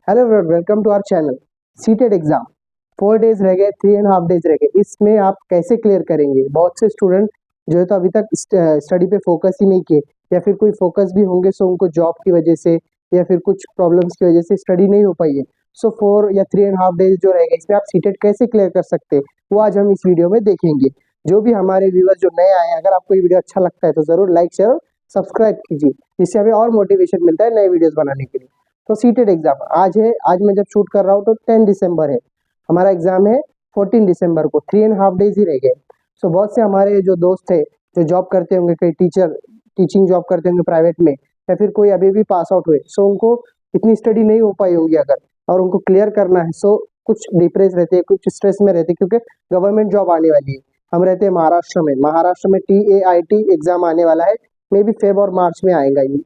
Hello welcome to our channel. CTET exam 4 days रह गए, 3.5 days रह गए। इसमें आप कैसे क्लियर करेंगे? बहुत से स्टूडेंट जो है तो अभी तक स्टडी पे फोकस ही नहीं किए, या फिर कोई फोकस भी होंगे सो उनको जॉब की वजह से या फिर कुछ प्रॉब्लम्स की वजह से स्टडी नहीं हो पाई है। सो 4 या 3.5 डेज जो रह गए, इसमें आप सीटेट कैसे क्लियर कर सकते हैं वो आज हम इस वीडियो में देखेंगे। जो भी हमारे व्यूअर्स जो नए आए हैं, अगर आपको ये वीडियो अच्छा लगता है तो जरूर लाइक शेयर और सब्सक्राइब कीजिए, जिससे हमें और मोटिवेशन मिलता है नए वीडियोस बनाने के लिए। तो सीटेट एग्जाम आज है, आज मैं जब शूट कर रहा हूँ तो 10 दिसंबर है, हमारा एग्जाम है 14 दिसंबर को। 3.5 डेज ही रह गए। सो बहुत से हमारे जो दोस्त थे जो जॉब करते होंगे, कई टीचिंग जॉब करते होंगे प्राइवेट में, या फिर कोई अभी भी पास आउट हुए, सो उनको इतनी स्टडी नहीं हो पाई होंगी अगर, और उनको क्लियर करना है। सो कुछ डिप्रेस रहते हैं, कुछ स्ट्रेस में रहते हैं, क्योंकि गवर्नमेंट जॉब आने वाली है। हम रहते हैं महाराष्ट्र में TAIT एग्जाम आने वाला है, मे बी फेब और मार्च में आएगा ये।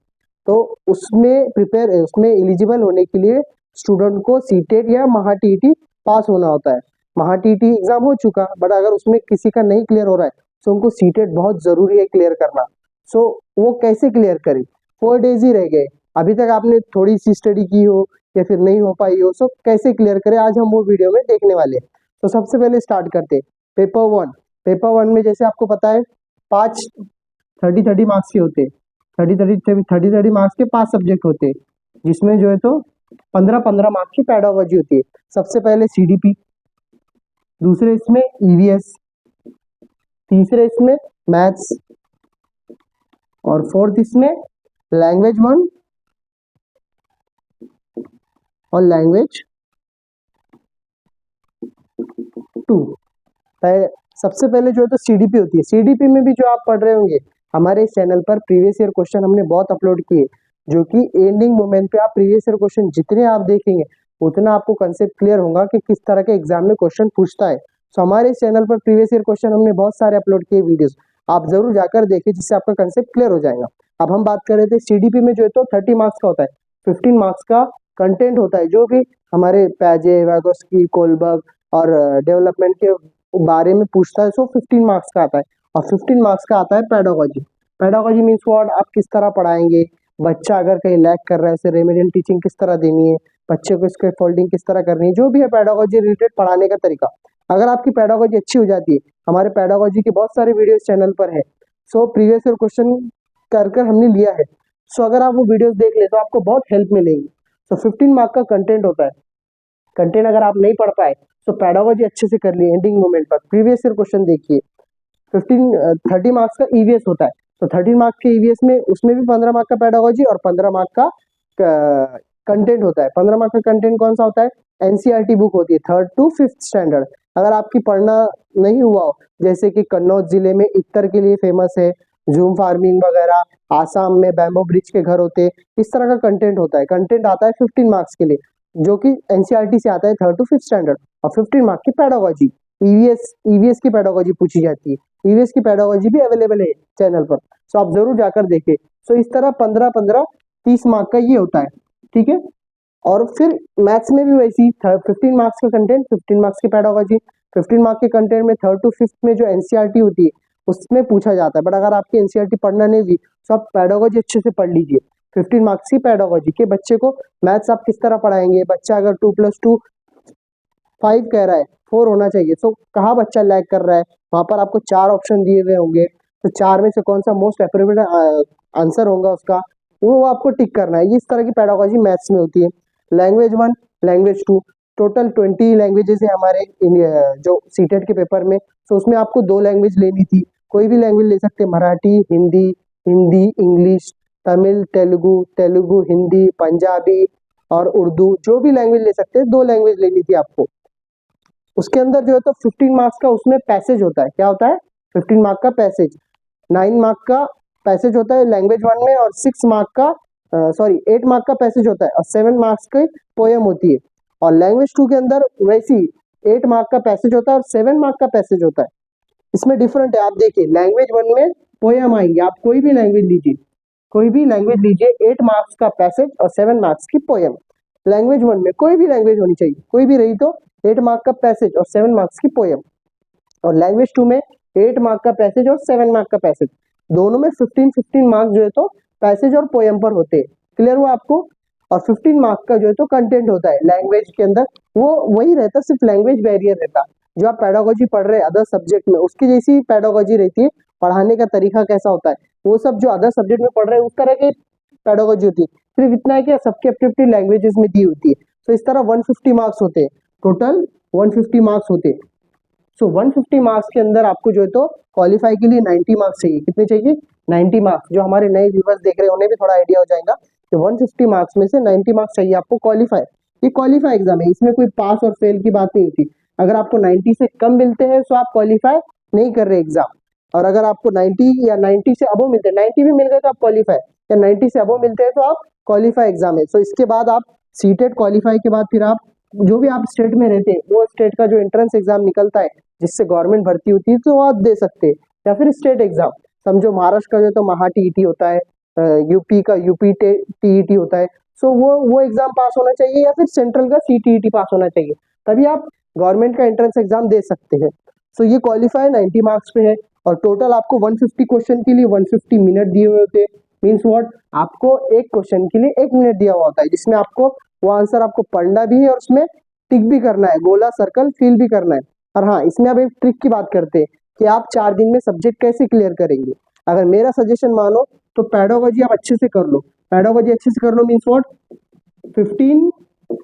तो उसमें एलिजिबल होने के लिए स्टूडेंट को सीटेट या महा टीईटी पास होना होता है। महा टीईटी एग्जाम हो चुका, बट अगर उसमें किसी का नहीं क्लियर हो रहा है तो उनको सीटेट बहुत जरूरी है क्लियर करना। सो वो कैसे क्लियर करें? 4 डेज ही रह गए, अभी तक आपने थोड़ी सी स्टडी की हो या फिर नहीं हो पाई हो, सो कैसे क्लियर करें आज हम वो वीडियो में देखने वाले हैं। तो सबसे पहले स्टार्ट करते हैं पेपर 1 में। जैसे आपको पता है 5 30 मार्क्स के होते हैं। 30 मार्क्स के 5 सब्जेक्ट होते हैं, जिसमें जो है तो 15 मार्क्स की पेडागोजी होती है। सबसे पहले CDP, दूसरे इसमें EVS, तीसरे इसमें मैथ्स, और फोर्थ इसमें लैंग्वेज 1 और लैंग्वेज 2। सबसे पहले जो है तो CDP होती है। CDP में भी जो आप पढ़ रहे होंगे, हमारे इस चैनल पर प्रीवियस ईयर क्वेश्चन हमने बहुत अपलोड किए, जो कि एंडिंग मोमेंट पे आप प्रीवियस ईयर क्वेश्चन जितने आप देखेंगे उतना आपको कंसेप्ट क्लियर होगा कि किस तरह के एग्जाम में क्वेश्चन पूछता है। तो हमारे इस चैनल पर प्रीवियस ईयर क्वेश्चन हमने बहुत सारे अपलोड किए वीडियोस, आप जरूर जाकर देखिए, जिससे आपका कंसेप्ट क्लियर हो जाएगा। अब हम बात कर रहे थे CDP में जो है तो 30 मार्क्स का होता है, 15 मार्क्स का कंटेंट होता है, जो भी हमारे पैजे वैगोस्की कोलबर्ग और डेवलपमेंट के बारे में पूछता है। सो 15 मार्क्स का आता है, और 15 मार्क्स का आता है पेडागोजी। Pedagogy means what? आप किस तरह पढ़ाएंगे, बच्चा अगर कहीं लैग कर रहा है, ऐसे रेमेडियल टीचिंग किस तरह देनी है, बच्चे को इसके फोल्डिंग किस तरह करनी है, जो भी है पेडागोजी रिलेटेड पढ़ाने का तरीका। अगर आपकी पेडागोजी अच्छी हो जाती है, हमारे पेडागोजी के बहुत सारे वीडियोस चैनल पर है। सो प्रीवियस ईयर क्वेश्चन कर हमने लिया है। सो अगर आप वो वीडियोस देख ले तो आपको बहुत हेल्प मिलेगी। सो 15 मार्क का कंटेंट होता है। कंटेंट अगर आप नहीं पढ़ पाए तो पेडागोजी अच्छे से कर लिए, एंडिंग मोमेंट पर प्रीवियस ईयर क्वेश्चन देखिए। 30 मार्क्स का EVS होता है, तो 30 मार्क्स के EVS में उसमें भी 15 मार्क का पेडागोजी और 15 मार्क का कंटेंट होता है। 15 मार्क का कंटेंट कौन सा होता है? NCERT बुक होती है 3rd to 5th स्टैंडर्ड। अगर आपकी पढ़ना नहीं हुआ हो, जैसे कि कन्नौज जिले में इत्तर के लिए फेमस है, जूम फार्मिंग वगैरह, आसाम में बैम्बो ब्रिज के घर होते हैं, इस तरह का कंटेंट होता है। कंटेंट आता है 15 मार्क्स के लिए, जो कि NCERT से आता है 3rd to 5th स्टैंडर्ड, और 15 मार्क की पेडागोजी। EVS की पेडागोजी पूछी जाती है। EVS की पेडागोजी भी अवेलेबल है चैनल पर, सो आप जरूर जाकर देखें। सो इस तरह 15-15 30 मार्क का ये होता है, ठीक है। और फिर मैथ्स में भी वैसी 15 मार्क्स का कंटेंट, 15 मार्क्स की पेडागोजी। 15 मार्क्स के कंटेंट में 3rd to 5th में जो NCERT होती है उसमें पूछा जाता है, बट अगर आपकी NCERT पढ़ना नहीं हुई तो आप पेडागोजी अच्छे से पढ़ लीजिए। 15 मार्क्स की पेडागोजी के बच्चे को मैथ्स आप किस तरह पढ़ाएंगे, बच्चा अगर 2+2 5 कह रहा है, 4 होना चाहिए, तो कहाँ बच्चा लैग कर रहा है, वहां पर आपको 4 ऑप्शन दिए हुए होंगे, तो 4 में से कौन सा मोस्ट अप्रोप्रिएट आंसर होगा उसका, वो आपको टिक करना है। इस तरह की पेडागोजी मैथ्स में होती है। लैंग्वेज 1 लैंग्वेज 2, टोटल 20 लैंग्वेजेस है हमारे जो सीटेट के पेपर में। तो उसमें आपको 2 लैंग्वेज लेनी थी, कोई भी लैंग्वेज ले सकते हैं, मराठी हिंदी, हिंदी इंग्लिश, तमिल तेलुगु, तेलुगु हिंदी, पंजाबी और उर्दू, जो भी लैंग्वेज ले सकते हैं, 2 लैंग्वेज लेनी थी आपको। उसके अंदर जो है तो 15 मार्क्स का उसमें पैसेज होता है। क्या होता है? 15 मार्क का पैसेज। 9 मार्क का पैसेज होता है लैंग्वेज 1 में, और 8 मार्क का पैसेज होता है, और 7 मार्क्स की पोयम होती है। और लैंग्वेज 2 के अंदर वैसी 8 मार्क का पैसेज होता है और 7 मार्क का पैसेज होता है। इसमें डिफरेंट है, आप देखिए लैंग्वेज 1 में पोयम आएंगे, आप कोई भी लैंग्वेज लीजिए, कोई भी लैंग्वेज लीजिए, 8 मार्क्स का पैसेज और 7 मार्क्स की पोयम। लैंग्वेज 1 में कोई भी लैंग्वेज होनी चाहिए, कोई भी रही तो 8 मार्क का पैसेज और 7 मार्क्स की पोयम। और लैंग्वेज 2 में 8 मार्क का पैसेज और 7 मार्क का पैसेज, दोनों में 15-15 मार्क्स जो है तो पैसेज और पोयम पर होते हैं। क्लियर हुआ आपको? और 15 मार्क्स का जो है तो कंटेंट होता है लैंग्वेज के अंदर, वो वही रहता, सिर्फ लैंग्वेज बैरियर रहता। जो आप पेडागोजी पढ़ रहे हैं अदर सब्जेक्ट में, उसकी जैसी पेडागोजी रहती है, पढ़ाने का तरीका कैसा होता है, वो सब जो अदर सब्जेक्ट में पढ़ रहे हैं उस तरह की पेडागोजी होती है। सिर्फ इतना है कि सबकी अपनी अपनी लैंग्वेजेस में दी होती है। तो इस तरह 150 मार्क्स होते हैं, टोटल 150 मार्क्स होते हैं। सो 150 मार्क्स के अंदर आपको जो है तो क्वालिफाई के लिए 90 मार्क्स चाहिए। कितने चाहिए? 90 मार्क्स। जो हमारे नए व्यूवर्स देख रहे हैं उन्हें भी थोड़ा आइडिया हो जाएगा कि 150 मार्क्स में से 90 मार्क्स चाहिए आपको क्वालिफाई। ये क्वालिफाई एग्जाम है, इसमें कोई पास और फेल की बात नहीं होती। अगर आपको 90 से कम मिलते हैं तो आप क्वालिफाई नहीं कर रहे एग्जाम, और अगर आपको 90 या 90 से अबो मिलते हैं, 90 भी मिल गए तो आप क्वालिफाई, या 90 से अबो मिलते हैं तो आप क्वालिफाई एग्जाम है। सो इसके बाद आप सीटेट क्वालिफाई के बाद फिर आप जो भी आप स्टेट में रहते हैं वो स्टेट का जो एंट्रेंस एग्जाम निकलता है जिससे गवर्नमेंट भर्ती होती है तो वो आप दे सकते हैं, या फिर स्टेट एग्जाम। समझो महाराष्ट्र का जो तो महा टीईटी होता है, यूपी का यूपी टीईटी होता है। सो वो एग्जाम पास होना चाहिए, या फिर सेंट्रल का सीटीईटी पास होना चाहिए, तभी आप गवर्नमेंट का एंट्रेंस एग्जाम दे सकते हैं। सो ये क्वालिफाई 90 मार्क्स पे है, और टोटल आपको 150 क्वेश्चन के लिए 150 मिनट दिए हुए होते हैं। मीन्स व्हाट, आपको एक क्वेश्चन के लिए 1 मिनट दिया हुआ होता है, जिसमें आपको वो आंसर आपको पढ़ना भी है और उसमें टिक भी करना है, गोला सर्कल फिल भी करना है। और हाँ, इसमें अब एक ट्रिक की बात करते हैं कि आप 4 दिन में सब्जेक्ट कैसे क्लियर करेंगे। अगर मेरा सजेशन मानो तो पेडागोजी आप अच्छे से कर लो। पेडागोजी अच्छे से कर लो मीन्स व्हाट, 15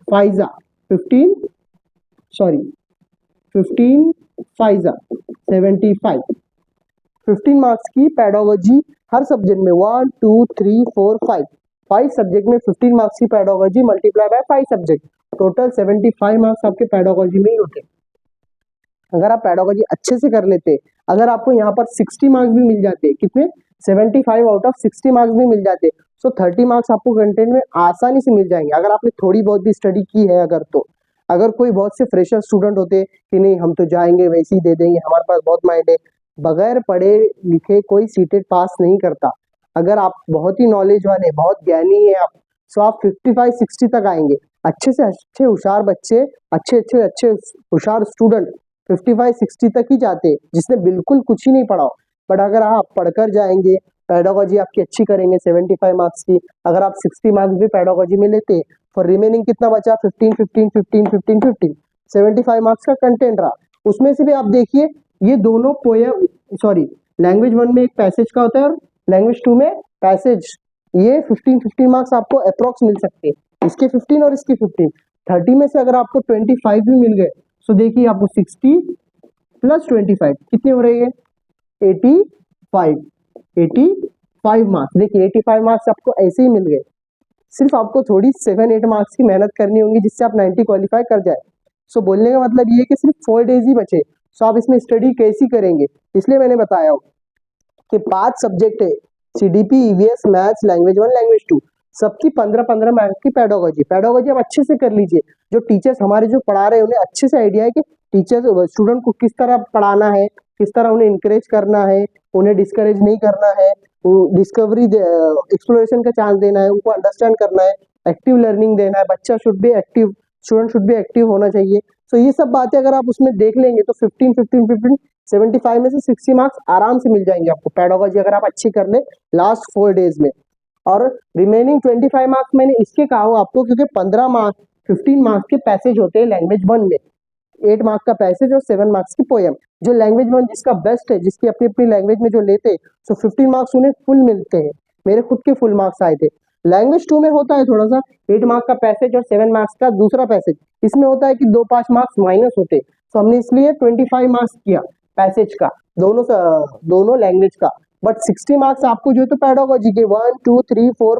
फाइजा 15 सॉरी 15 फाइजा 75, 15 मार्क्स की पेडागोजी हर सब्जेक्ट में, 1 2 3 4 5 सब्जेक्ट में 15 मार्क्स की pedagogy multiply by 5 subject, total 75 marks आपके पेडागोजी में ही होते हैं। अगर आप पेडागोजी अच्छे से कर लेते, अगर आपको यहाँ पर 60 मार्क्स भी मिल जाते, कितने 75 आउट ऑफ 60 मार्क्स भी मिल जाते, सो 30 मार्क्स आपको कंटेंट में आसानी से मिल जाएंगे अगर आपने थोड़ी बहुत भी स्टडी की है अगर तो। अगर कोई बहुत से फ्रेशर स्टूडेंट होते कि नहीं हम तो जाएंगे वैसे ही दे देंगे, हमारे पास बहुत माइंड है, बगैर पढ़े लिखे कोई सीटेट पास नहीं करता। अगर आप बहुत ही नॉलेज वाले, बहुत ज्ञानी है आप, सो आप 55-60 तक आएंगे। अच्छे से अच्छे होशियार बच्चे, अच्छे होशियार स्टूडेंट 55-60 तक ही जाते हैं, जिसने बिल्कुल कुछ ही नहीं पढ़ा हो। बट अगर आप पढ़कर जाएंगे, पेडागोजी आपकी अच्छी करेंगे 75 मार्क्स की, अगर आप 60 मार्क्स भी पेडागोजी में लेते, फॉर रिमेनिंग कितना बचा, 15 15 15 15 15 75 मार्क्स का कंटेंट रहा। उसमें से भी आप देखिए, ये दोनों पोएम सॉरी लैंग्वेज 1 में एक पैसेज का होता है और लैंग्वेज 2 में पैसेज, ये 15 मार्क्स आपको अप्रोक्स मिल सकते हैं, इसके 15 और इसके 15। 30 में से अगर आपको 25 भी मिल गए, सो देखिए आपको 60 प्लस 25 कितने हो रहे हैं, 85 मार्क्स। देखिए 85 मार्क्स आपको ऐसे ही मिल गए, सिर्फ आपको थोड़ी 7-8 मार्क्स की मेहनत करनी होगी जिससे आप 90 क्वालिफाई कर जाए। सो बोलने का मतलब ये है कि सिर्फ 4 डेज ही बचे, सो आप इसमें स्टडी कैसी करेंगे, इसलिए मैंने बताया हो कि 5 सब्जेक्ट है, CDP, EVS, maths, language 1, language 2, सबकी 15-15 मार्क्स की पेडागोजी आप अच्छे से कर लीजिए। जो टीचर्स हमारे जो पढ़ा रहे हैं उन्हें अच्छे से आइडिया है कि टीचर्स स्टूडेंट को किस तरह पढ़ाना है, किस तरह उन्हें इंकरेज करना है, उन्हें डिस्करेज नहीं करना है, डिस्कवरी एक्सप्लोरेशन का चांस देना है, उनको अंडरस्टैंड करना है, एक्टिव लर्निंग देना है, बच्चा should be active, student should be active होना चाहिए। सो ये सब बातें अगर आप उसमें देख लेंगे तो 75 में से 60 मार्क्स आराम से मिल जाएंगे आपको पेडागोजी अगर आप अच्छी कर ले लास्ट 4 डेज में। और रिमेनिंग 25 मार्क्स मैंने इसके कहा हूँ आपको क्योंकि 15 मार्क्स के पैसेज होते हैं लैंग्वेज 1 में, 8 मार्क्स का पैसेज और 7 मार्क्स की पोएम। जो लैंग्वेज 1 जिसका बेस्ट है, जिसकी अपनी अपनी लैंग्वेज में जो लेते, सो 15 मार्क्स उन्हें फुल मिलते हैं, मेरे खुद के फुल मार्क्स आए थे। लैंग्वेज 2 में होता है थोड़ा सा 8 मार्क्स का पैसेज और 7 मार्क्स का दूसरा पैसेज, इसमें होता है कि 2-5 मार्क्स माइनस होते, तो हमने इसलिए 25 मार्क्स किया पैसेज का, दोनों लैंग्वेज का। बट 60 मार्क्स आपको जो है तो पेडागोजी के 1 2 3 4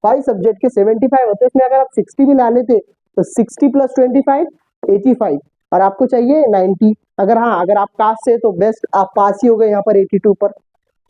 5 सब्जेक्ट के 75 होते हैं, इसमें अगर आप 60 भी ला लेते तो 60 प्लस 25 85, और आपको चाहिए 90। अगर आप पास से तो बेस्ट, आप पास ही हो गए यहाँ पर 82 पर।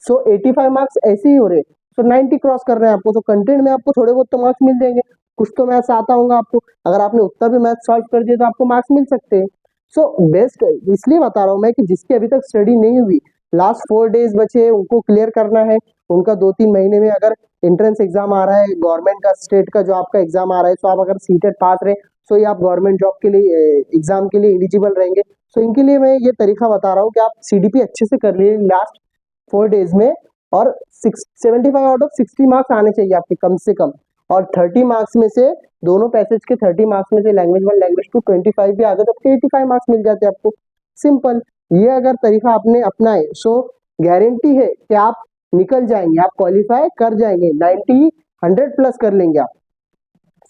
सो 85 मार्क्स ऐसे ही हो रहे, सो 90 क्रॉस कर रहे हैं आपको, तो कंटेंट में आपको थोड़े बहुत तो मार्क्स मिल जाएंगे। कुछ तो मैथ्स आता होगा आपको, अगर आपने उतना भी मैथ्स सॉल्व कर दिया तो आपको मार्क्स मिल सकते हैं। सो बेस्ट इसलिए बता रहा हूँ मैं कि जिसकी अभी तक स्टडी नहीं हुई, लास्ट 4 डेज बचे, उनको क्लियर करना है। उनका 2-3 महीने में अगर एंट्रेंस एग्जाम आ रहा है गवर्नमेंट का, स्टेट का जो आपका एग्जाम आ रहा है, तो आप अगर सीटेट पास रहे सो ये आप गवर्नमेंट जॉब के लिए एग्जाम के लिए एलिजिबल रहेंगे। सो इनके लिए मैं ये तरीका बता रहा हूँ कि आप सीडीपी अच्छे से कर लीजिए लास्ट 4 डेज में, और 75 आउट ऑफ 60 मार्क्स आने चाहिए आपके कम से कम। और 30 मार्क्स में से दोनों पैसेज के 30 मार्क्स में से लैंग्वेज 1 लैंग्वेज 2 25 भी आ गए तो आपके 85 मार्क्स मिल जाते हैं आपको। सिंपल। ये अगर तरीका आपने अपनाए सो गारंटी है कि आप निकल जाएंगे, आप क्वालिफाई कर जाएंगे, 90 100 प्लस कर लेंगे आप।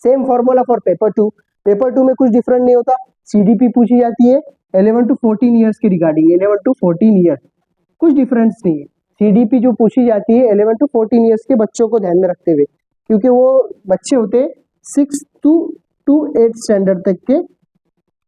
Same formula for paper 2। Paper 2 में कुछ डिफरेंट नहीं होता, सीडीपी पूछी जाती है 11 टू 14 ईयर्स की रिगार्डिंग, 11 टू 14 ईयर्स, कुछ डिफरेंस नहीं है। सीडीपी जो पूछी जाती है 11 टू 14 ईयर्स के बच्चों को ध्यान में रखते हुए, क्योंकि वो बच्चे होते हैं 6 टू 8 स्टैंडर्ड तक के,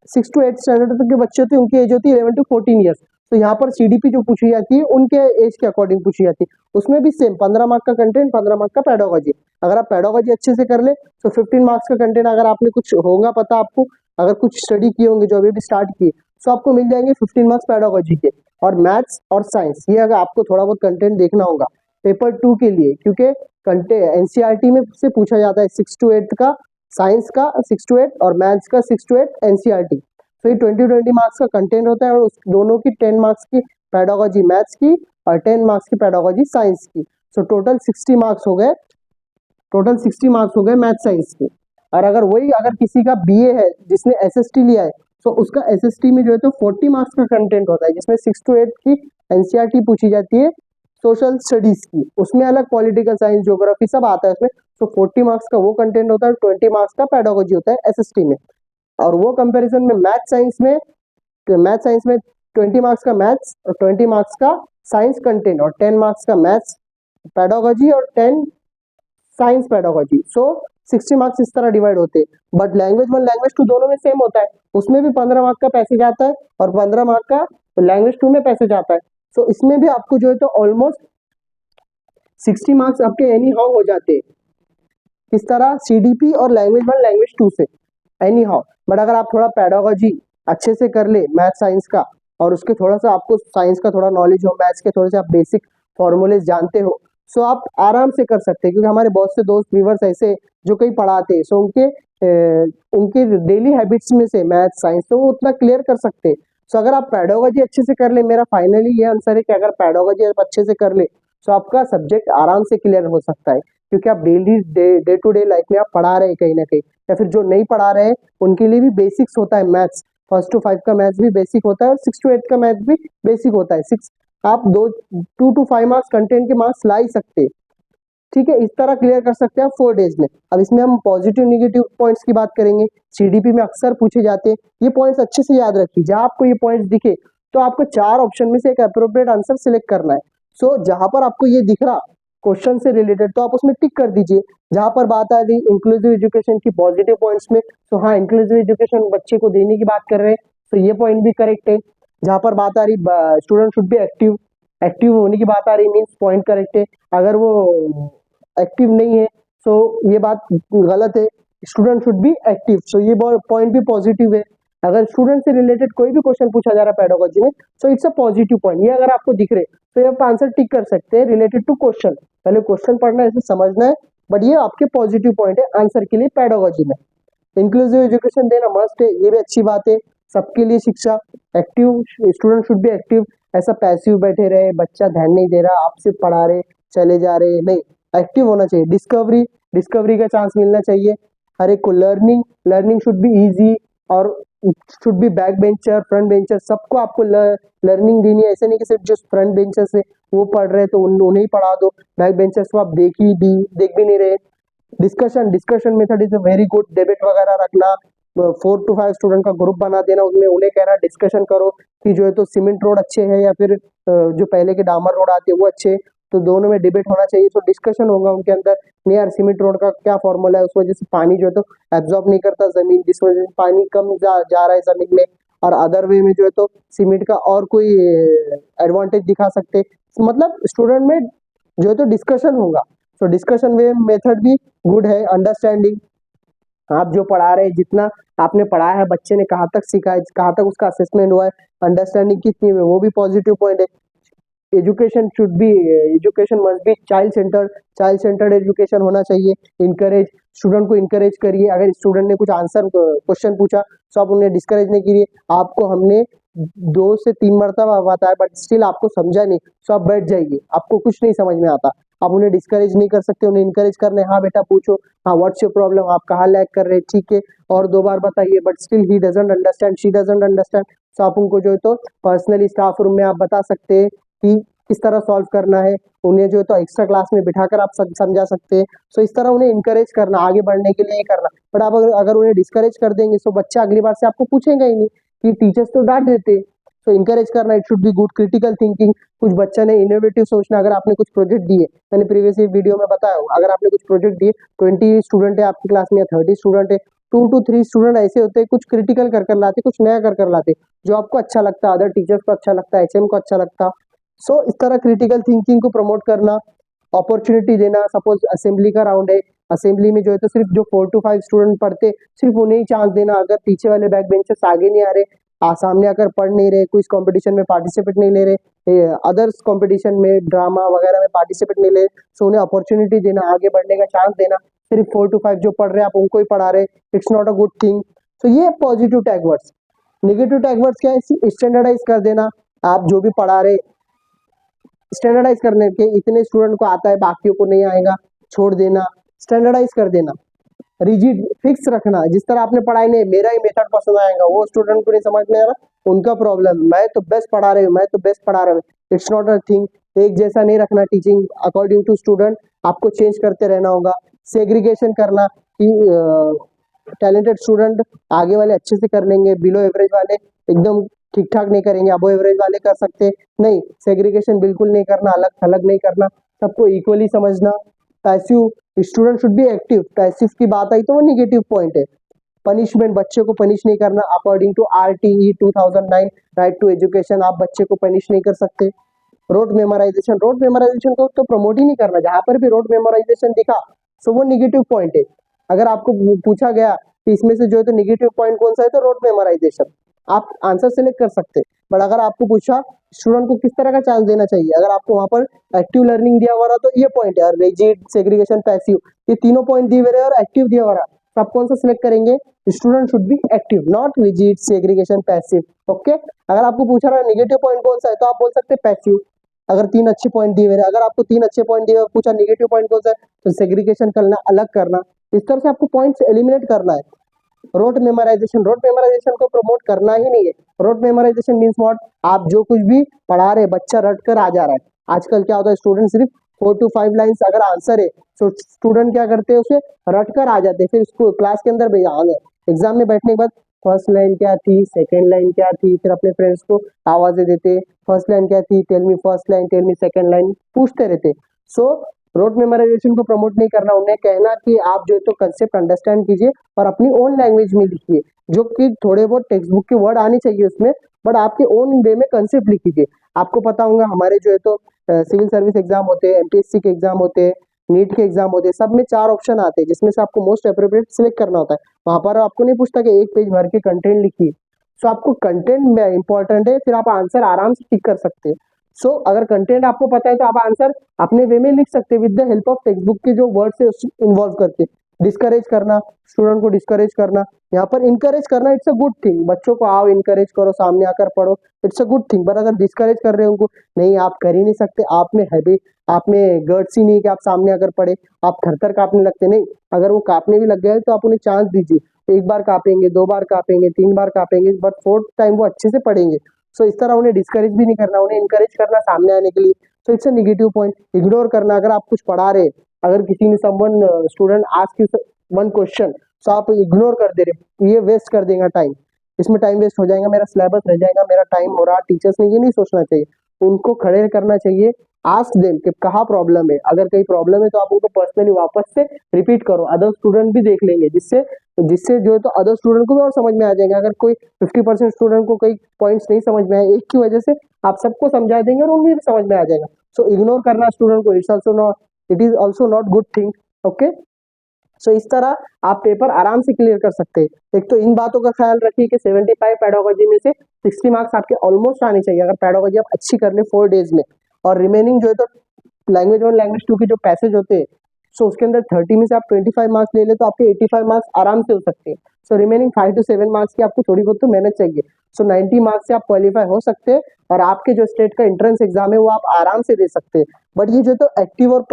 6 टू 8 स्टैंडर्ड तक के बच्चे होते हैं, उनकी एज होती है 11 टू 14 ईयर्स। तो यहाँ पर सीडीपी जो पूछी जाती है उनके एज के अकॉर्डिंग पूछी जाती है। उसमें भी सेम 15 मार्क का कंटेंट, 15 मार्क का पेडागोजी। अगर आप पेडागोजी अच्छे से कर ले तो 15 मार्क्स का कंटेंट, अगर आपने कुछ होगा पता आपको, अगर कुछ स्टडी किए होंगे जो अभी भी स्टार्ट किए, तो आपको मिल जाएंगे 15 मार्क्स पेडागोजी के। और मैथ्स और साइंस, ये अगर आपको थोड़ा बहुत कंटेंट देखना होगा पेपर 2 के लिए, क्योंकि कंटेंट एनसीईआरटी में से पूछा जाता है 6 टू 8 का साइंस का, 6 टू 8 और मैथ्स का 6 टू 8 एनसीईआरटी। तो ये 20 मार्क्स का कंटेंट होता है और उस दोनों की 10 मार्क्स की पेडागोजी मैथ्स की और 10 मार्क्स की पेडागोजी साइंस की। सो टोटल 60 मार्क्स हो गए, टोटल 60 मार्क्स हो गए मैथ साइंस के। और अगर किसी का बीए है जिसने एसएसटी लिया है तो उसका एसएसटी में जो है तो 40 मार्क्स का कंटेंट होता है, जिसमें 6 टू 8 की एनसीईआरटी पूछी जाती है सोशल स्टडीज की, उसमें अलग पॉलिटिकल साइंस ज्योग्राफी सब आता है उसमें। तो 40 मार्क्स का वो कंटेंट होता है, 20 मार्क्स का पेडागोजी होता है एसएसटी में। और वो कंपैरिजन में मैथ साइंस में 20 मार्क्स का मैथ्स और 20 मार्क्स का साइंस कंटेंट और 10 मार्क्स का मैथ्स पेडागोजी और 10 साइंस पेडागोजी। सो 60 मार्क्स इस तरह डिवाइड होते हैं। बट लैंग्वेज 1 लैंग्वेज 2 दोनों में सेम होता है, उसमें भी 15 मार्क का पैसेज आता है और 15 मार्क का लैंग्वेज 2 में पैसेज आता है। सो इसमें भी आपको जो है तो ऑलमोस्ट 60 मार्क्स आपके एनी हाउ हो जाते हैं। किस तरह? सीडीपी और लैंग्वेज 1 लैंग्वेज 2 से एनी हाउ। बट अगर आप थोड़ा पेडागोजी अच्छे से कर ले मैथ साइंस का, और उसके थोड़ा सा आपको साइंस का थोड़ा नॉलेज हो, मैथ्स के थोड़े से आप बेसिक फॉर्मूले जानते हो, सो आप आराम से कर सकते हैं। क्योंकि हमारे बहुत से दोस्त व्यूवर्स ऐसे जो कहीं पढ़ाते हैं, सो उनके डेली हैबिट्स में से मैथ साइंस तो वो उतना क्लियर कर सकते हैं। सो अगर आप पेडागोजी अच्छे से कर ले, मेरा फाइनली ये आंसर है कि अगर पेडागोजी आप अच्छे से कर ले तो आपका सब्जेक्ट आराम से क्लियर हो सकता है। क्योंकि आप daily day to day life में आप पढ़ा रहे हैं कहीं ना कहीं, या फिर जो नहीं पढ़ा रहे हैं उनके लिए भी बेसिक्स होता है मैथ्स। 1 to 5 का मैथ्स भी बेसिक होता है और 6 to 8 का मैथ्स भी बेसिक होता है। आप 2 to 5 मार्क्स कंटेंट के मार्क्स ला ही सकते हैं। ठीक है, इस तरह क्लियर कर सकते हैं आप 4 डेज में। अब इसमें हम पॉजिटिव निगेटिव पॉइंट्स की बात करेंगे, सीडीपी में अक्सर पूछे जाते हैं। ये पॉइंट्स अच्छे से याद रखिए, जहां आपको ये पॉइंट्स दिखे तो आपको 4 ऑप्शन में से एक अप्रोप्रिएट आंसर सिलेक्ट करना है। सो जहां पर आपको ये दिख रहा क्वेश्चन से रिलेटेड तो आप उसमें टिक कर दीजिए। जहां पर बात आ रही इंक्लूसिव एजुकेशन की पॉजिटिव पॉइंट्स में, तो हाँ इंक्लूसिव एजुकेशन बच्चे को देने की बात कर रहे हैं, तो ये पॉइंट भी करेक्ट है। जहां पर बात आ रही student should be active, active होने की बात आ रही मीन्स पॉइंट करेक्ट है। अगर वो एक्टिव नहीं है सो ये बात गलत है, स्टूडेंट शुड बी एक्टिव, सो ये पॉइंट भी पॉजिटिव है। अगर स्टूडेंट से रिलेटेड कोई भी क्वेश्चन पूछा जा रहा है पेडागोजी में, सो इट्स अ पॉजिटिव पॉइंट। ये अगर आपको दिख रहे तो ये आप आंसर टिक कर सकते हैं रिलेटेड टू क्वेश्चन। पहले क्वेश्चन पढ़ना है, इसे समझना है, बट ये आपके पॉजिटिव पॉइंट है आंसर के लिए पेडागोजी में। इंक्लूसिव एजुकेशन देना मस्ट है, ये भी अच्छी बात है, सबके लिए शिक्षा। Active, student should be active, ऐसा पैसिव बैठे रहे, बच्चा ध्यान नहीं दे रहा, आप सिर्फ पढ़ा रहे चले जा रहे, नहीं, एक्टिव होना चाहिए। डिस्कवरी का चांस मिलना चाहिए हर एक को। लर्निंग शुड बी इजी और should be back bencher front bencher, सबको आपको लर्निंग देनी है। ऐसे नहीं कि सिर्फ जो फ्रंट बेंचर से वो पढ़ रहे तो उन्हें ही पढ़ा दो, बैक बेंचर्स को आप देख भी नहीं रहे। Discussion method is a very good, debate वगैरह रखना, 4 to 5 स्टूडेंट का ग्रुप बना देना, उसमें उन्हें कहना डिस्कशन करो कि जो है तो सीमेंट रोड अच्छे हैं या फिर जो पहले के डामर रोड आते हैं वो अच्छे, तो दोनों में डिबेट होना चाहिए। तो डिस्कशन होगा उनके अंदर, नहीं यार सीमेंट रोड का क्या फॉर्मूला है, उस वजह से पानी जो है तो एब्जॉर्ब नहीं करता जमीन, जिस वजह से पानी कम जा रहा है जमीन में, और अदर वे में जो है तो सीमेंट का और कोई एडवांटेज दिखा सकते। मतलब स्टूडेंट में जो है तो डिस्कशन होगा। तो डिस्कशन वे मेथड भी गुड है। अंडरस्टैंडिंग, आप जो पढ़ा रहे हैं, जितना आपने पढ़ाया है, बच्चे ने कहाँ तक सीखा है, कहाँ तक उसका असेसमेंट हुआ है, अंडरस्टैंडिंग कितनी है, वो भी पॉजिटिव पॉइंट है। Education must be child centred education होना चाहिए। इंकरेज, स्टूडेंट को इंकरेज करिए। अगर स्टूडेंट ने कुछ आंसर क्वेश्चन पूछा तो आप उन्हें डिस्करेज नहीं करिए। आपको हमने 2 से 3 मरतबा बताया बट स्टिल आपको समझा नहीं, तो आप बैठ जाइए, आपको कुछ नहीं समझ में आता, आप उन्हें डिस्करेज नहीं कर सकते, उन्हें इनकरेज करना है, हाँ बेटा पूछो, हाँ व्हाट्स योर प्रॉब्लम, आप कहाँ लैग कर रहे हैं, ठीक है, और 2 बार बताइए, but still he doesn't understand, she doesn't understand, तो आप उनको जो है तो पर्सनली स्टाफ रूम में आप बता सकते हैं कि किस तरह सॉल्व करना है, उन्हें जो है तो एक्स्ट्रा क्लास में बिठाकर आप समझा सकते हैं। सो इस तरह उन्हें इनकरेज करना, आगे बढ़ने के लिए करना। बट आप अगर उन्हें डिस्करेज कर देंगे तो बच्चा अगली बार से आपको पूछेगा ही नहीं, कि टीचर्स तो डांट देते हैं। तो इनकरेज करना, it should be good critical thinking, कुछ बच्चा ने इनोवेटिव सोचना। अगर आपने कुछ प्रोजेक्ट दिए, मैंने प्रीवियस वीडियो में बताया हो, अगर आपने कुछ प्रोजेक्ट दिए, 20 स्टूडेंट है आपकी क्लास में या 30 स्टूडेंट है, 2 to 3 स्टूडेंट ऐसे होते हैं कुछ क्रिटिकल कर लाते, कुछ नया कर लाते, जो आपको अच्छा लगता, अदर टीचर्स को अच्छा लगता, एचएम को अच्छा लगता। सो इस तरह क्रिटिकल थिंकिंग को प्रमोट करना, अपॉर्चुनिटी देना। सपोज असेंबली का राउंड है, असेंबली में जो है तो सिर्फ जो 4 to 5 स्टूडेंट पढ़ते, सिर्फ उन्हें ही चांस देना। अगर पीछे वाले बैक बेंचर्स आगे नहीं आ रहे, सामने आकर पढ़ नहीं रहे, कुछ कंपटीशन में पार्टिसिपेट नहीं ले रहे, अदर्स कंपटीशन में ड्रामा वगैरह में पार्टिसिपेट नहीं ले रहे, सो उन्हें अपॉर्चुनिटी देना, आगे बढ़ने का चांस देना। सिर्फ 4 to 5 जो पढ़ रहे हैं आप उनको ही पढ़ा रहे, it's not a good thing. तो ये positive tag words. Negative tag words क्या है? स्टैंडर्डाइज कर देना, आप जो भी पढ़ा रहे स्टैंडर्डाइज करने के, इतने स्टूडेंट को आता है बाकियों को नहीं आएगा, छोड़ देना, स्टैंडर्डाइज कर देना। रिजिड फिक्स रखना, जिस तरह आपने पढ़ाई नहीं, मेरा ही मेथड पसंद आएगा, वो स्टूडेंट को नहीं समझ में आ रहा, उनका प्रॉब्लम, मैं तो बेस्ट पढ़ा रही हूँ, मैं तो बेस्ट पढ़ा रहा हूँ, इट्स नॉट अ थिंग। एक जैसा नहीं रखना टीचिंग, अकॉर्डिंग टू स्टूडेंट आपको चेंज करते रहना होगा। सेग्रीगेशन करना कि टैलेंटेड स्टूडेंट आगे वाले अच्छे से कर लेंगे, बिलो एवरेज वाले एकदम ठीक ठाक नहीं करेंगे, अबो एवरेज वाले कर सकते नहीं। सेग्रीगेशन बिल्कुल नहीं करना, अलग थलग नहीं करना, सबको इक्वली समझना। Passive student should be active, passive की बात आई तो वो निगेटिव पॉइंट है। पनिशमेंट, बच्चे को पनिश नहीं करना, according to RTE 2009 right to education, आप बच्चे को पनिश नहीं कर सकते। रोट मेमोराइजेशन, रोट मेमोराइजेशन को तो प्रमोट ही नहीं करना, जहां पर भी रोट मेमोराइजेशन दिखा सो वो निगेटिव पॉइंट है। अगर आपको पूछा गया कि इसमें से जो है तो निगेटिव पॉइंट कौन सा है, तो रोट मेमोराइजेशन, आप आंसर सेलेक्ट कर सकते। बट अगर आपको पूछा स्टूडेंट को किस तरह का चांस देना चाहिए, अगर आपको वहां पर एक्टिव लर्निंग दिया हुआ रहा तो ये पॉइंट है, रिजिड, सेग्रीगेशन, पैसिव, ये तीनों पॉइंट दिए हुए रहे और एक्टिव दिया हुआ रहा, तो आप कौन सा सिलेक्ट करेंगे? Student should be active, not rigid, segregation, passive. Okay, अगर आपको पूछा रहा नेगेटिव पॉइंट कौन सा है, तो आप बोल सकते पैसिव। अगर 3 अच्छे पॉइंट दिए हुए, अगर आपको 3 अच्छे पॉइंट दिए हुए, पूछा नेगेटिव पॉइंट कौन सा है, तो सेग्रीगेशन करना, अलग करना, इस तरह से आपको पॉइंट्स एलिमिनेट करना है। रोट मेमोराइजेशन, रोट मेमोराइजेशन को प्रमोट करना ही नहीं है। Rote memorisation means what? आप जो कुछ भी पढ़ा रहे, बच्चा रट कर आ जा रहा है। आजकल क्या होता है, स्टूडेंट सिर्फ 4 to 5 लाइंस अगर आंसर है तो स्टूडेंट क्या करते हैं, उसे रट कर आ जाते हैं, फिर उसको क्लास के अंदर भेजा, एग्जाम में बैठने के बाद फर्स्ट लाइन क्या थी, सेकंड लाइन क्या थी, फिर अपने फ्रेंड्स को आवाजें देते, फर्स्ट लाइन क्या थी, tell me first line, tell me second line, पूछते रहते। सो रोट मेमोराइजेशन को प्रमोट नहीं करना, उन्हें कहना कि आप जो है तो कंसेप्ट अंडरस्टैंड कीजिए और अपनी ओन लैंग्वेज में लिखिए, जो कि थोड़े बहुत टेक्स्ट बुक के वर्ड आने चाहिए उसमें, बट आपके ओन वे में कंसेप्ट लिख लीजिए। आपको पता होगा हमारे जो है तो सिविल सर्विस एग्जाम होते हैं, MPSC के एग्जाम होते हैं, नीट के एग्जाम होते हैं, सब में 4 ऑप्शन आते हैं, जिसमें से आपको मोस्ट अप्रोप्रिएट सिलेक्ट करना होता है। वहां पर आपको नहीं पूछता कि 1 पेज भर के कंटेंट लिखिए, सो आपको कंटेंट इंपॉर्टेंट है, फिर आप आंसर आराम से टिक कर सकते हैं। सो अगर कंटेंट आपको पता है तो आप आंसर अपने वे में लिख सकते हैं with the help of text book के जो वर्ड्स है इन्वॉल्व करके। डिस्करेज करना, स्टूडेंट को डिस्करेज करना, यहाँ पर इनकरेज करना, इट्स अ गुड थिंग, बच्चों को आओ इनकरेज करो, सामने आकर पढ़ो, it's a good thing. But अगर डिस्करेज कर रहे हो उनको, नहीं आप कर ही नहीं सकते, आप में हैबिट, आप में गट्स ही नहीं कि आप सामने आकर पढ़े, आप थर-थर कांपने लगते, नहीं, अगर वो कांपने भी लग गए तो आप उन्हें चांस दीजिए। 1 बार कांपेंगे, 2 बार कांपेंगे, 3 बार कांपेंगे, बट 4th टाइम वो अच्छे से पढ़ेंगे। सो इस तरह उन्हें डिस्करेज भी नहीं करना, उन्हें इनकरेज करना सामने आने के लिए। So it's a negative point. Ignore करना, अगर आप कुछ पढ़ा रहे, अगर किसी ने someone student ask you one question, so आप इग्नोर कर दे रहे, ये वेस्ट कर देगा टाइम, इसमें टाइम वेस्ट हो जाएगा, मेरा सिलेबस रह जाएगा, मेरा टाइम हो रहा। टीचर्स ने ये नहीं सोचना चाहिए, उनको खड़े करना चाहिए, आस्क देम कि कहाँ प्रॉब्लम है, अगर कहीं प्रॉब्लम है तो आप उनको पर्सनली वापस से रिपीट करो, अदर स्टूडेंट भी देख लेंगे, जिससे जिससे जो है तो अदर स्टूडेंट को भी और समझ में आ जाएगा। अगर कोई 50% स्टूडेंट को कई पॉइंट्स नहीं समझ में आए, एक की वजह से आप सबको समझा देंगे और उन्हें भी समझ में आ जाएगा। सो इग्नोर करना स्टूडेंट को, it is also not good thing. Okay, so इस तरह आप पेपर आराम से क्लियर कर सकते हैं। एक तो इन बातों का ख्याल रखिए कि 75 पेडागोजी में से 60 मार्क्स आपके ऑलमोस्ट आने चाहिए, अगर पेडागोजी आप अच्छी कर ले 4 डेज में, और रिमेनिंग जो है तो लैंग्वेज 1 लैंग्वेज 2 के जो पैसेज होते हैं, सो उसके अंदर 30 में से आप 25 मार्क्स ले ले तो आपके 85 मार्क्स आराम से हो सकते हैं। सो रिमेनिंग 5 to 7 मार्क्स की आपको थोड़ी बहुत तो मेहनत चाहिए। सो 90 मार्क्स से आप क्वालिफाई हो सकते हैं और आपके जो स्टेट का एंट्रेंस एग्जाम है वो आप आराम से दे सकते हैं। बट ये जो तो एक्टिव और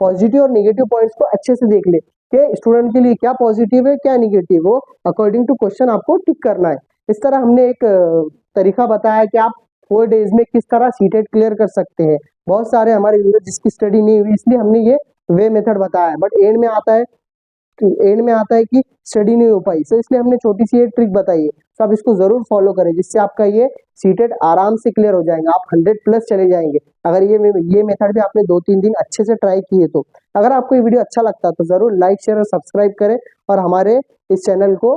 पॉजिटिव और नेगेटिव पॉइंट्स को अच्छे से देख ले कि स्टूडेंट के लिए क्या पॉजिटिव है क्या नेगेटिव, वो अकॉर्डिंग टू क्वेश्चन आपको टिक करना है। इस तरह हमने एक तरीका बताया कि आप 4 डेज में किस तरह सीटेट क्लियर कर सकते हैं। बहुत सारे हमारे जिसकी स्टडी नहीं हुई इसलिए हमने ये वे मेथड बताया है, बट एंड में आता है कि स्टडी नहीं हो पाई, सो इसलिए हमने छोटी सी एक ट्रिक बताई है। तो आप इसको जरूर फॉलो करें जिससे आपका ये सीटेट आराम से क्लियर हो जाएंगे, आप 100+ चले जाएंगे अगर ये मेथड भी आपने 2-3 दिन अच्छे से ट्राई किए तो। अगर आपको ये वीडियो अच्छा लगता है तो जरूर लाइक शेयर और सब्सक्राइब करें और हमारे इस चैनल को